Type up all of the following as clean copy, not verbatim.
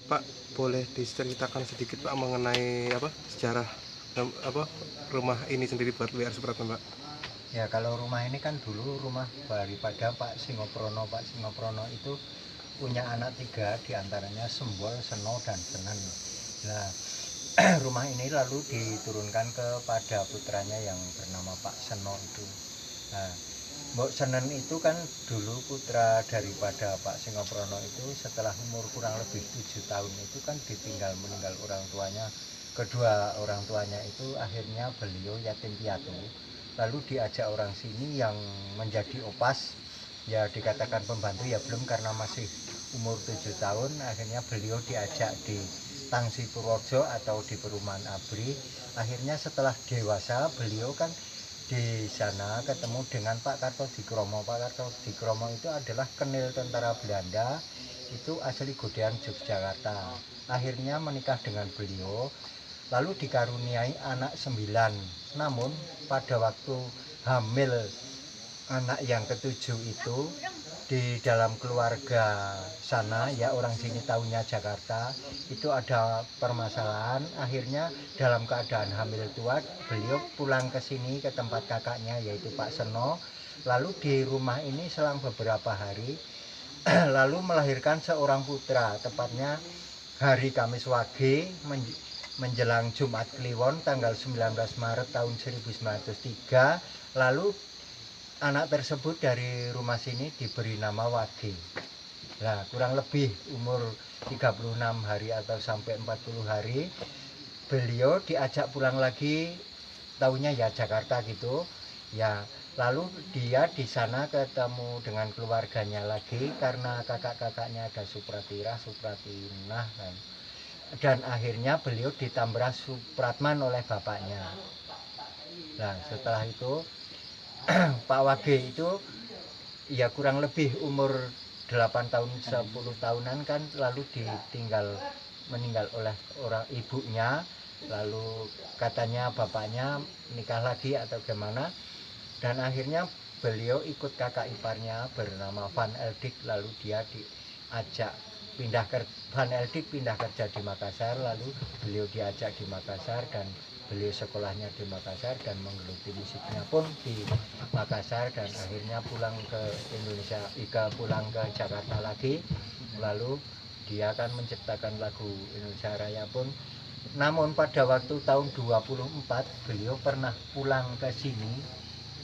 Pak, boleh diceritakan sedikit Pak mengenai sejarah rumah ini sendiri buat WR Supratman Pak? Ya, kalau rumah ini kan dulu rumah daripada Pak Singoprono. Pak Singoprono itu punya anak 3, diantaranya Sembol, Seno, dan Senen. Nah, rumah ini lalu diturunkan kepada putranya yang bernama Pak Seno itu. Nah, Mbok Senen itu kan dulu putra daripada Pak Singoprono itu, setelah umur kurang lebih 7 tahun itu kan meninggal orang tuanya. Kedua orang tuanya itu akhirnya beliau yatim piatu, lalu diajak orang sini yang menjadi opas, ya dikatakan pembantu ya belum, karena masih umur 7 tahun. Akhirnya beliau diajak di Tangsi Purworejo atau di perumahan ABRI. Akhirnya setelah dewasa beliau kan di sana ketemu dengan Pak Kartodikromo. Pak Kartodikromo itu adalah kenil tentara Belanda, itu asli Godean Yogyakarta. Akhirnya menikah dengan beliau, lalu dikaruniai anak 9. Namun pada waktu hamil anak yang ketujuh itu, di dalam keluarga sana, ya orang sini tahunya Jakarta, itu ada permasalahan. Akhirnya dalam keadaan hamil tua, beliau pulang ke sini ke tempat kakaknya yaitu Pak Seno. Lalu di rumah ini selang beberapa hari lalu melahirkan seorang putra, tepatnya hari Kamis Wage menjelang Jumat Kliwon tanggal 19 Maret tahun 1903. Lalu anak tersebut dari rumah sini diberi nama Wage. Nah, kurang lebih umur 36 hari atau sampai 40 hari beliau diajak pulang lagi, tahunya ya Jakarta gitu. Ya, lalu dia di sana ketemu dengan keluarganya lagi karena kakak-kakaknya ada Supratira, Supratinah kan. Dan akhirnya beliau ditambah Supratman oleh bapaknya. Nah, setelah itu Pak Wage itu ya kurang lebih umur 8 tahun 10 tahunan kan, lalu meninggal oleh orang ibunya. Lalu katanya bapaknya nikah lagi atau gimana, dan akhirnya beliau ikut kakak iparnya bernama Van Eldik. Lalu dia diajak Van Eldik pindah kerja di Makassar, lalu beliau diajak di Makassar dan beliau sekolahnya di Makassar dan menggeluti musiknya pun di Makassar, dan akhirnya pulang ke Indonesia, pulang ke Jakarta lagi. Lalu dia akan menciptakan lagu Indonesia Raya pun. Namun pada waktu tahun 24 beliau pernah pulang ke sini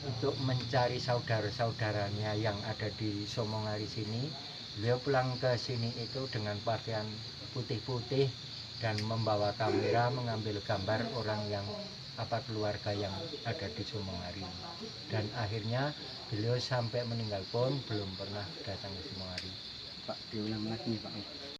untuk mencari saudara-saudaranya yang ada di Somongari sini. Beliau pulang ke sini itu dengan pakaian putih-putih dan membawa kamera mengambil gambar orang yang keluarga yang ada di Somongari. Dan akhirnya beliau sampai meninggal pun belum pernah datang ke Somongari. Pak, diulang lagi nih Pak.